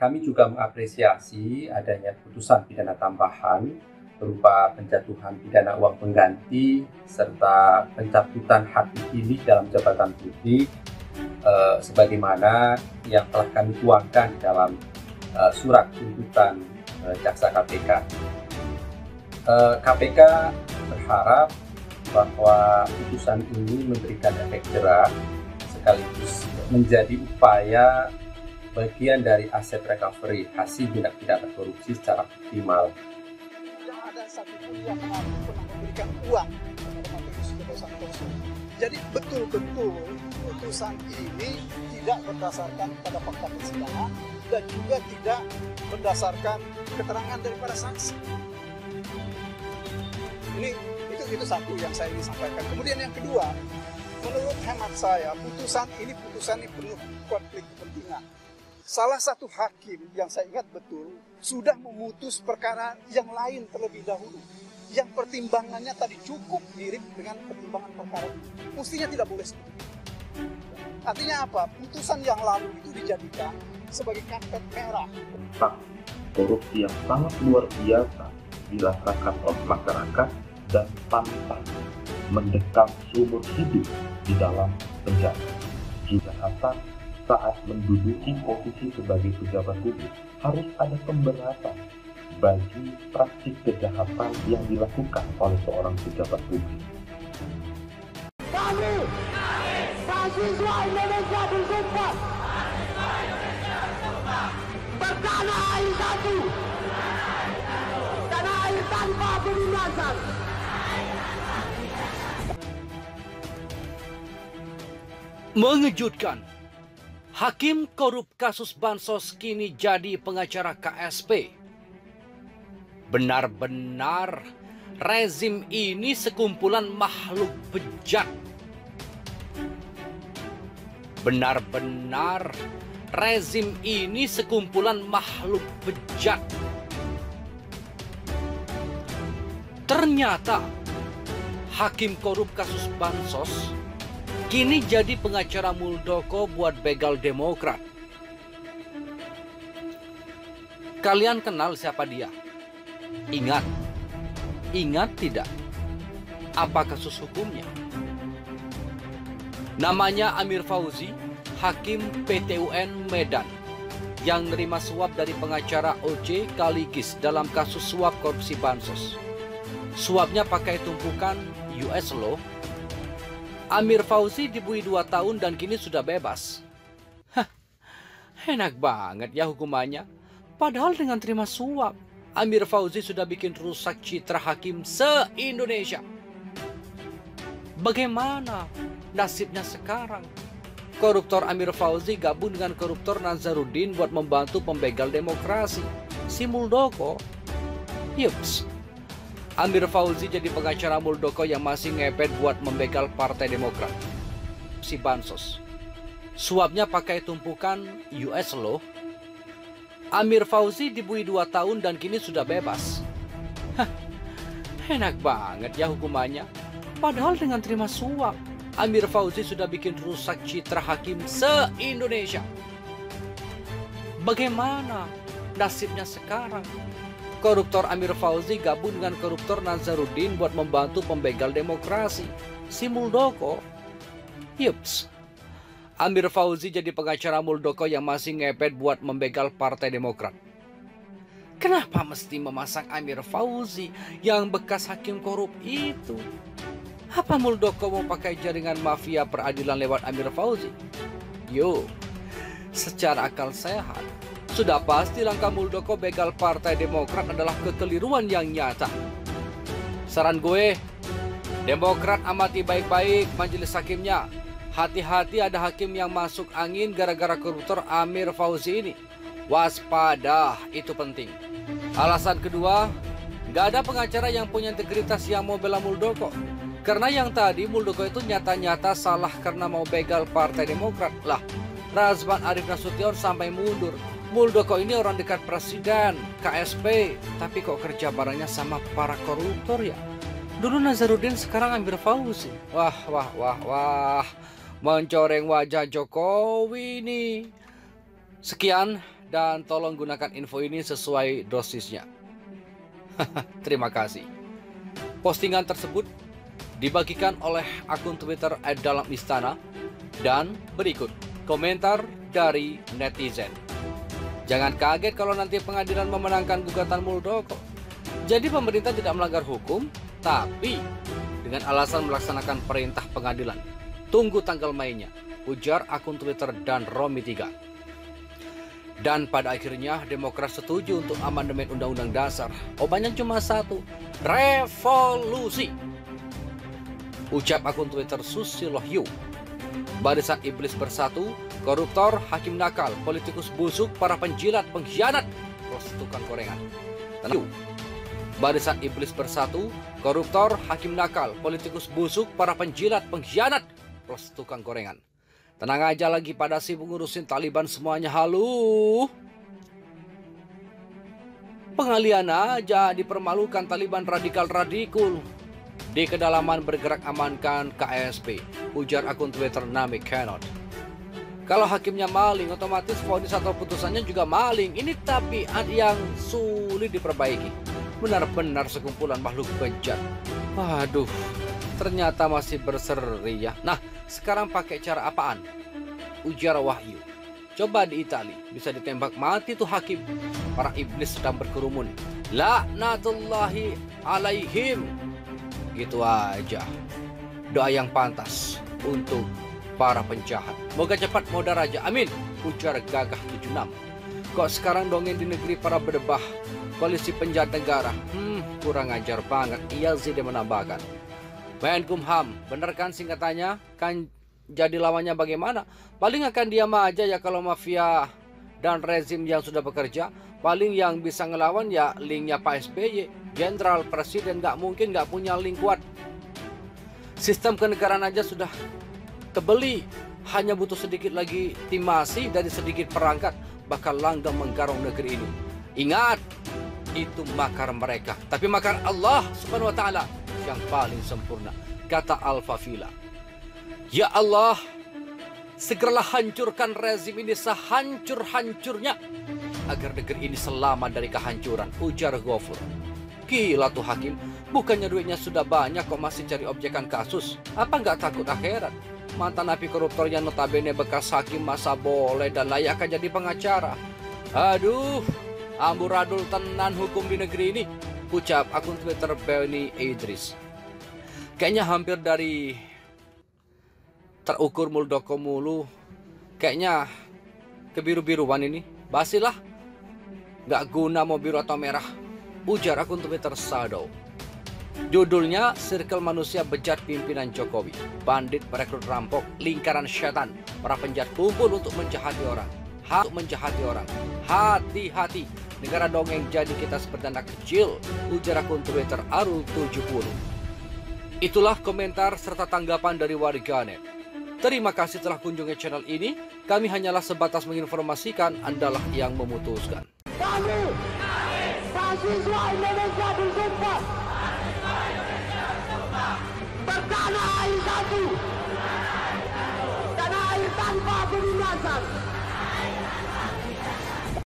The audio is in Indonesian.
Kami juga mengapresiasi adanya putusan pidana tambahan berupa penjatuhan pidana uang pengganti serta pencabutan hak pilih dalam jabatan publik sebagaimana yang telah kami tuangkan dalam surat tuntutan jaksa KPK. KPK berharap bahwa putusan ini memberikan efek jerah sekaligus menjadi upaya bagian dari aset recovery hasil tindak pidana korupsi secara optimal. Tidak ada satupun yang pernah memberikan uang kepada Martinus Joko Santoso. Jadi betul-betul putusan ini tidak berdasarkan pada fakta persidangan dan juga tidak berdasarkan keterangan daripada saksi. Itu satu yang saya ingin sampaikan. Kemudian yang kedua, menurut hemat saya putusan ini penuh konflik kepentingan. Salah satu hakim yang saya ingat betul sudah memutus perkara yang lain terlebih dahulu. Yang pertimbangannya tadi cukup mirip dengan pertimbangan perkara ini. Mestinya tidak boleh seperti itu. Artinya apa? Putusan yang lalu itu dijadikan sebagai karpet merah. Korupsi yang sangat luar biasa dirasakan oleh masyarakat dan pantas mendekam seumur hidup di dalam penjara. Kejahatan saat menduduki posisi sebagai pejabat publik harus ada pemberatan bagi praktik kejahatan yang dilakukan oleh seorang pejabat publik. Kami, mahasiswa Indonesia bersumpah bertanah air satu, tanah air tanpa penindasan. Mengejutkan, hakim korup kasus bansos kini jadi pengacara KSP. Benar-benar rezim ini sekumpulan makhluk bejat. Benar-benar rezim ini sekumpulan makhluk bejat. Ternyata hakim korup kasus bansos kini jadi pengacara Muldoko buat begal Demokrat. Kalian kenal siapa dia? Ingat tidak? Apa kasus hukumnya? Namanya Amir Fauzi, hakim PTUN Medan, yang nerima suap dari pengacara OJ Kaligis dalam kasus suap korupsi bansos. Suapnya pakai tumpukan US Law. Amir Fauzi dibui 2 tahun dan kini sudah bebas. Hah, enak banget ya hukumannya. Padahal dengan terima suap, Amir Fauzi sudah bikin rusak citra hakim se-Indonesia. Bagaimana nasibnya sekarang? Koruptor Amir Fauzi gabung dengan koruptor Nazarudin buat membantu pembegal demokrasi, si Muldoko. Yups. Amir Fauzi jadi pengacara Muldoko yang masih ngepet buat membegal Partai Demokrat, si bansos. Suapnya pakai tumpukan US Law. Amir Fauzi dibui 2 tahun dan kini sudah bebas. Hah, enak banget ya hukumannya. Padahal dengan terima suap, Amir Fauzi sudah bikin rusak citra hakim se-Indonesia. Bagaimana nasibnya sekarang? Koruptor Amir Fauzi gabung dengan koruptor Nazarudin buat membantu pembegal demokrasi, si Muldoko. Yups. Amir Fauzi jadi pengacara Muldoko yang masih ngepet buat membegal Partai Demokrat. Kenapa mesti memasang Amir Fauzi yang bekas hakim korup itu? Apa Muldoko mau pakai jaringan mafia peradilan lewat Amir Fauzi? Yo, secara akal sehat, sudah pasti langkah Muldoko begal Partai Demokrat adalah kekeliruan yang nyata. Saran gue, Demokrat amati baik-baik majelis hakimnya. Hati-hati ada hakim yang masuk angin gara-gara koruptor Amir Fauzi ini. Waspada, itu penting. Alasan kedua, gak ada pengacara yang punya integritas yang mau bela Muldoko. Karena yang tadi Muldoko itu nyata-nyata salah karena mau begal Partai Demokrat. Lah, Razman Arif Nasution sampai mundur. Muldoko ini orang dekat presiden, KSP, tapi kok kerja barengnya sama para koruptor ya? Dulu Nazarudin, sekarang Amir Fauzi. Wah. Mencoreng wajah Jokowi nih. Sekian dan tolong gunakan info ini sesuai dosisnya. Terima kasih. Postingan tersebut dibagikan oleh akun Twitter @dalamistana dan berikut komentar dari netizen. Jangan kaget kalau nanti pengadilan memenangkan gugatan Muldoko. Jadi pemerintah tidak melanggar hukum, tapi dengan alasan melaksanakan perintah pengadilan. Tunggu tanggal mainnya, ujar akun Twitter dan Romi 3. Dan pada akhirnya Demokrat setuju untuk amandemen Undang-Undang Dasar. Obatnya cuma satu, revolusi. Ucap akun Twitter Susilo Hyu. Barisan iblis bersatu, koruptor, hakim nakal, politikus busuk, para penjilat, pengkhianat, plus tukang gorengan. Barisan iblis bersatu, koruptor, hakim nakal, politikus busuk, para penjilat, pengkhianat, plus tukang gorengan. Tenang aja, lagi pada sibuk ngurusin Taliban semuanya. Halu. Pengalian aja, dipermalukan Taliban radikal-radikul. Di kedalaman bergerak amankan KSP, ujar akun Twitter Nami Cannot. Kalau hakimnya maling, otomatis vonis atau putusannya juga maling. Ini tabiat yang sulit diperbaiki. Benar-benar sekumpulan makhluk bejat. Waduh, ternyata masih berseri ya. Nah, sekarang pakai cara apaan? Ujar Wahyu. Coba di Itali, bisa ditembak mati tuh hakim. Para iblis sedang berkerumun. Laknatullahi alaihim. Gitu aja. Doa yang pantas untuk para penjahat. Moga cepat modar aja, amin, ujar Gagah 76. Kok sekarang dongeng di negeri para berdebah koalisi penjahat negara? Kurang ajar banget. Iya sih, dia menambahkan. Menkumham, bener kan singkatannya? Kan jadi lawannya bagaimana? Paling akan diam aja ya kalau mafia dan rezim yang sudah bekerja. Paling yang bisa ngelawan ya linknya Pak SBY. Jenderal Presiden nggak mungkin nggak punya link kuat. Sistem kenegaraan aja sudah kebeli. Hanya butuh sedikit lagi timasi dari sedikit perangkat, bakal langgeng menggarong negeri ini. Ingat, itu makar mereka. Tapi makar Allah Subhanahu wa Ta'ala yang paling sempurna, kata Al-Fafila. Ya Allah, segeralah hancurkan rezim ini sehancur-hancurnya agar negeri ini selamat dari kehancuran, ujar Ghafur. Gila tuh hakim, bukannya duitnya sudah banyak kok masih cari objekan kasus? Apa nggak takut akhirat? Mantan napi koruptor yang notabene bekas hakim masa boleh dan layak akan jadi pengacara. Aduh, amburadul tenan hukum di negeri ini, ucap akun Twitter Benny Idris. Kayaknya hampir dari terukur Muldoko mulu, kayaknya kebiru-biruan ini. Basilah, nggak guna mau biru atau merah, ujar akun Twitter Shadow. Judulnya, Circle Manusia Bejat Pimpinan Jokowi. Bandit merekrut rampok, lingkaran setan. Para penjahat kumpul untuk menjahati orang. Hati-hati, negara dongeng jadi kita seperti anak kecil, ujar akun Twitter Arul 70. Itulah komentar serta tanggapan dari warganet. Terima kasih telah kunjungi channel ini. Kami hanyalah sebatas menginformasikan, Andalah yang memutuskan. Kami, mahasiswa Indonesia bersumpah bertanah air satu, tanah air tanpa penindasan.